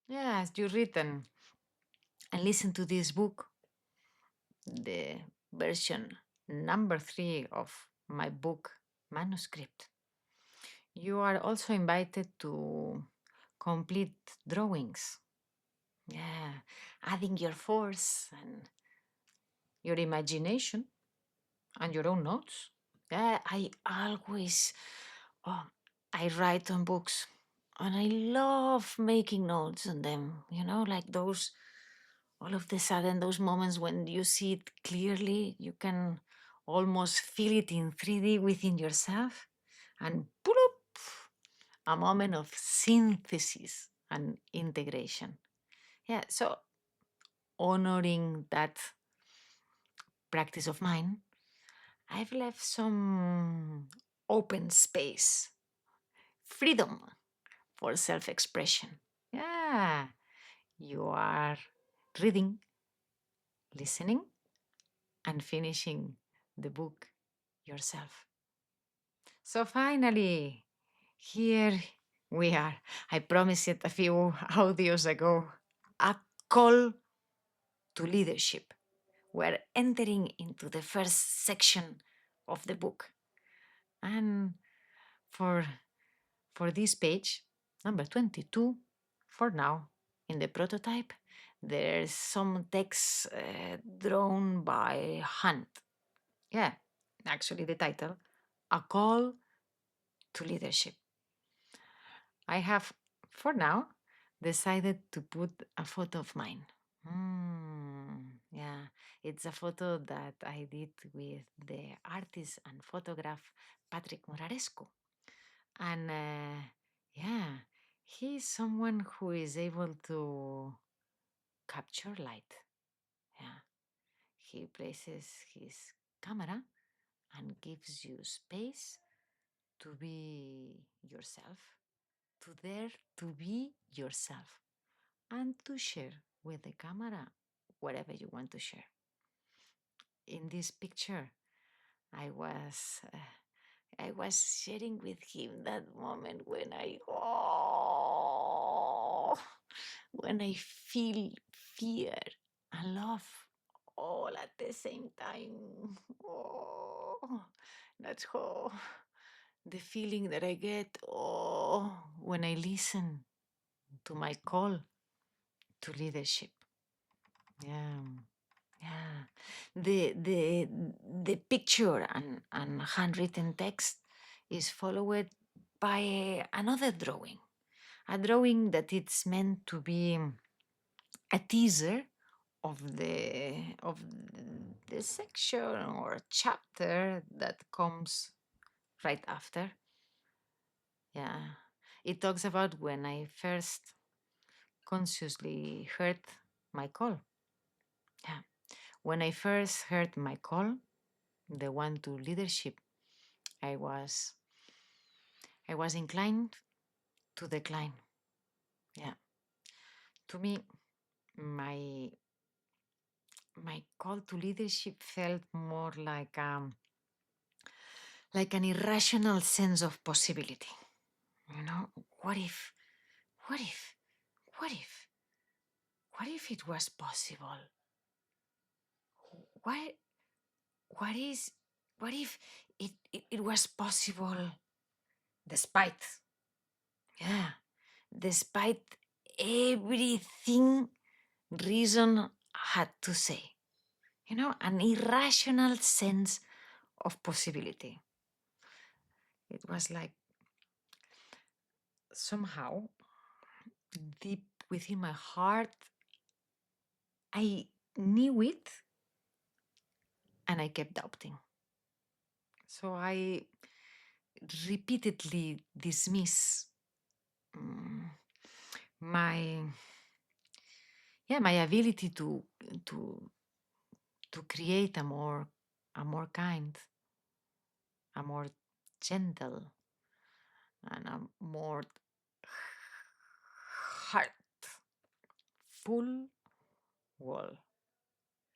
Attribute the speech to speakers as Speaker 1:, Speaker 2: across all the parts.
Speaker 1: Yeah, as you read and listen to this book, the version number 3 of my book, Manuscript, you are also invited to complete drawings. Yeah, adding your force and your imagination and your own notes. Yeah, oh, I write on books and I love making notes on them, like those, all of the sudden, those moments when you see it clearly, you can almost feel it in 3D within yourself and bloop, a moment of synthesis and integration. Yeah, so honoring that practice of mine, I've left some open space, freedom for self expression. Yeah, you are reading, listening, and finishing the book yourself. So finally, here we are. I promised it a few audios ago. A call to leadership. We're entering into the first section of the book. And for for this page, number 22, for now, in the prototype, there's some text drawn by hand. Yeah, actually, the title, A Call to Leadership. I have, for now, decided to put a photo of mine. Yeah, it's a photo that I did with the artist and photograph Patrick Moraresco. And yeah, he's someone who is able to capture light. Yeah, he places his camera and gives you space to be yourself, to dare to be yourself, and to share with the camera whatever you want to share. In this picture, I was uh, I was sharing with him that moment when I feel fear and love all at the same time. Oh, that's how the feeling that I get when I listen to my call to leadership. Yeah. Yeah, the picture and handwritten text is followed by another drawing, a drawing that it's meant to be a teaser of the section or chapter that comes right after. Yeah, it talks about when I first consciously heard my call. Yeah, when I first heard my call, the one to leadership, I was I was inclined to decline. Yeah. To me, my my call to leadership felt more like an irrational sense of possibility. You know, what if, what if, what if, what if it was possible? What what is what if it was possible despite, yeah, despite everything reason had to say, an irrational sense of possibility. It was like somehow deep within my heart, I knew it and I kept doubting. So I repeatedly dismiss mm, my my ability to to create a more kind, a more gentle, and a more heartful wall.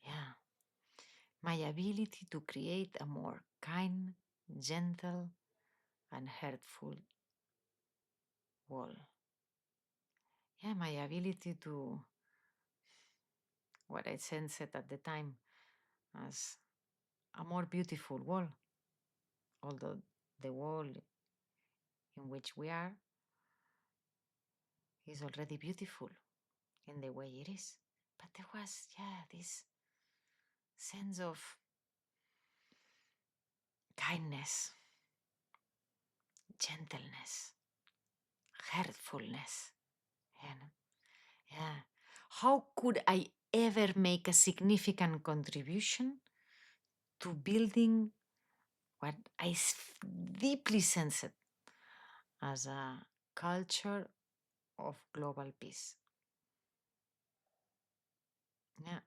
Speaker 1: Yeah, my ability to create a more kind, gentle, and hurtful wall. my ability to, what I sensed at the time as a more beautiful wall, although the wall in which we are is already beautiful in the way it is. But there was, this sense of kindness, gentleness, heartfulness. And yeah, how could I ever make a significant contribution to building what I deeply sensed as a culture of global peace? Yeah,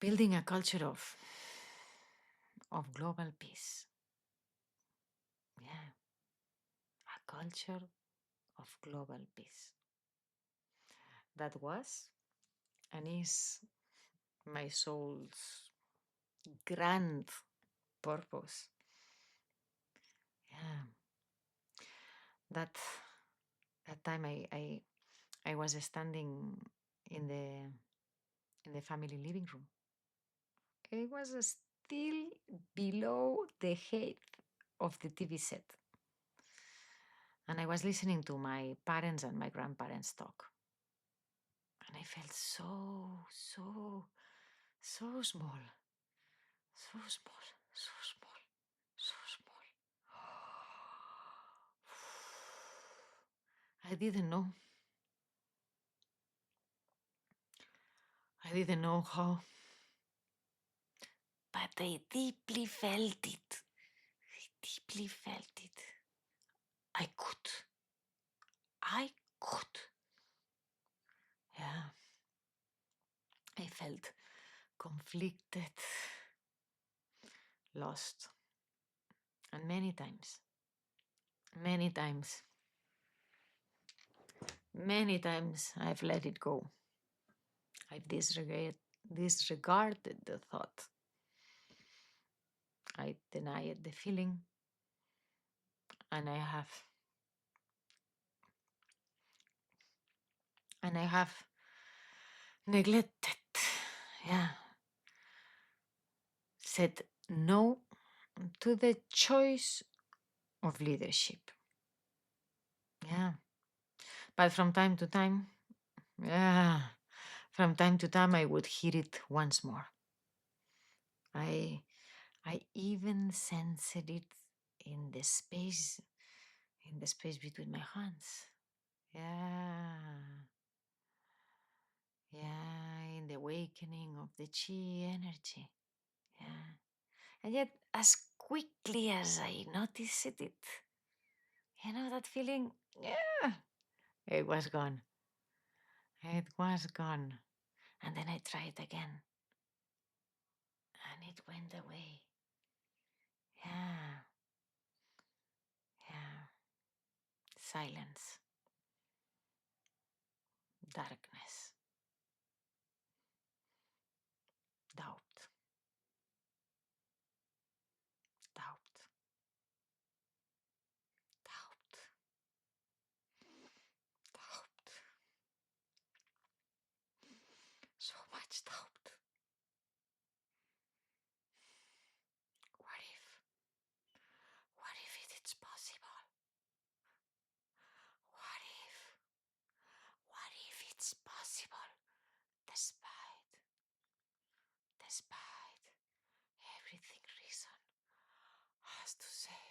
Speaker 1: building a culture of global peace. Yeah, a culture of global peace. That was and is my soul's grand purpose. Yeah, that that time I was standing in the family living room. It was still below the height of the TV set, and I was listening to my parents and my grandparents talk, and I felt so small, so small, so small, so small. I didn't know. I didn't know how, but I deeply felt it. I deeply felt it. I could. I could. Yeah. I felt conflicted, lost, and many times I've let it go. I've disregarded the thought. I denied the feeling, and I have neglected, yeah, said no to the choice of leadership. Yeah. But from time to time, yeah, from time to time I would hear it once more. I I even sensed it in the space between my hands. Yeah. Yeah, in the awakening of the chi energy. Yeah. And yet, as quickly as I noticed it, that feeling, yeah, it was gone. It was gone. And then I tried again, and it went away. Yeah, yeah. Silence, darkness, doubt, doubt, doubt, doubt. So much doubt. What if? What if it's possible? What if? What if it's possible? Despite everything reason has to say.